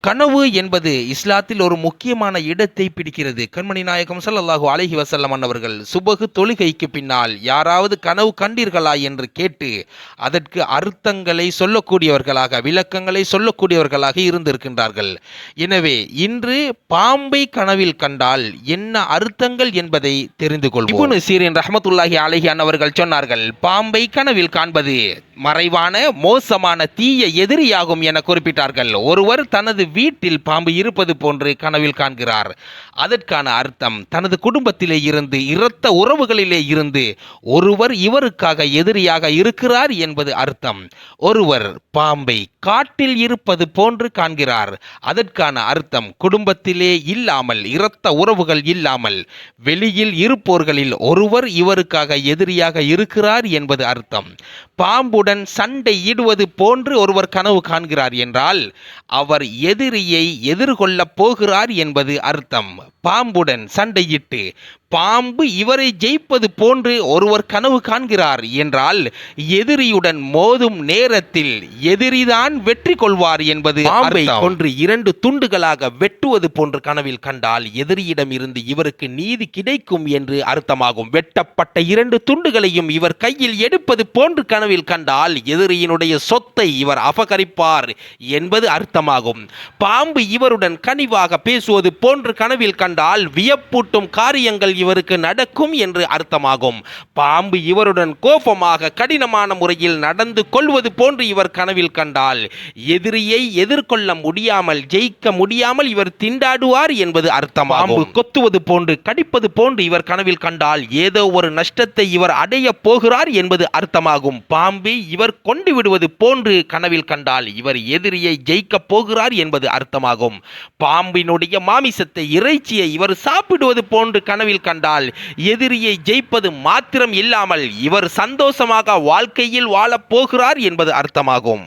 கனவு என்பது இஸ்லாத்தில் ஒரு முக்கியமான இடத்தை பிடிக்கிறது. கண்மணி நாயகம் ஸல்லல்லாஹு அலைஹி வஸல்லம் அவர்கள் சுபஹ் தொழுகைக்கு பின்னால் யாராவது கனவு கண்டீர்களா என்று கேட்டு அதற்கு அர்த்தங்களை சொல்லக்கூடியவர்களாக, விளக்கங்களை சொல்லக்கூடியவர்களாக இருந்திருக்கின்றார்கள். எனவே இன்று பாம்பை கனவில் கண்டால் என்ன அர்த்தங்கள் என்பதை தெரிந்து கொள்வோம். இப்னு சீரின் ரஹ்மத்துல்லாஹி அலைஹி அவர்கள் சொன்னார்கள், பாம்பை கனவில் காண்பது மறைவான மோசமான தீய எதிரியாகும் என குறிப்பிட்டார்கள். ஒருவர் தனது வீட்டில் பாம்பு இருப்பது போன்று கனவில் காண்கிறார். அதற்கான அர்த்தம், தனது குடும்பத்திலே இருந்து, இரத்த உறவுகளிலே இருந்து ஒருவர் இவருக்காக எதிரியாக இருக்கிறார் என்பது அர்த்தம். ஒருவர் பாம்பை காட்டில் இருப்பது போன்று காண்கிறார். அதற்கான அர்த்தம், குடும்பத்திலே இல்லாமல், இரத்த உறவுகள் இல்லாமல் வெளியில் இருப்போர்களில் ஒருவர் இவருக்காக எதிரியாக இருக்கிறார் என்பது அர்த்தம். பாம்புடன் சண்டை இடுவது போன்று ஒருவர் கனவு காண்கிறார் என்றால் அவர் எதிரியை எதிர்கொள்ளப் போகிறார் என்பது அர்த்தம். பாம்புடன் சண்டையிட்டு பாம்பு இவரை ஜெயிப்பது போன்று ஒருவர் கனவு காண்கிறார் என்றால் எதிரியுடன் மோதும் நேரத்தில் எதிரிதான் வெற்றி கொள்வார் என்பது. பாம்பை கொன்று 2 துண்டுகளாக வெட்டுவது போன்று கனவில் கண்டால் எதிரியிடம் இருந்து இவருக்கு நீதி கிடைக்கும் என்று அர்த்தமாகும். வெட்டப்பட்ட 2 துண்டுகளையும் இவர் கையில் எடுப்பது போன்று கனவில் கண்டால் எதிரியினுடைய சொத்தை இவர் அபகரிப்பார் என்பது அர்த்தமாகும். பாம்பு இவருடன் கனிவாக பேசுவது போன்று கனவில் கண்டால் வியப்பூட்டும் காரியங்கள் இவருக்கு நடக்கும் என்று அர்த்தமாகும். பாம்பு இவருடன் கோபமாக கடினமான முறையில் நடந்து கொள்வது போன்று இவர் கனவில் கண்டால் எதிரியை எதிர்கொள்ள முடியாமல், ஜெயிக்க முடியாமல் இவர் திண்டாடுவார் என்பது அர்த்தமாகும். பாம்பு கொத்துவது போன்று, கடிப்பது போன்று இவர் கனவில் கண்டால் ஏதோ ஒரு நஷ்டத்தை இவர் அடைய போகிறார் என்பது அர்த்தமாகும். பாம்பை இவர் கொண்டு விடுவது போன்று கனவில் கண்டால் இவர் எதிரியை ஜெயிக்க போகிறார் என்பது அர்த்தமாகும். பாம்பினுடைய மாமிசத்தை, இறைச்சியை இவர் சாப்பிடுவது போன்று கனவில் கண்டால் எதிரியை ஜெயிப்பது மாத்திரம் இல்லாமல் இவர் சந்தோஷமாக வாழ்க்கையில் வாழப் போகிறார் என்பது அர்த்தமாகும்.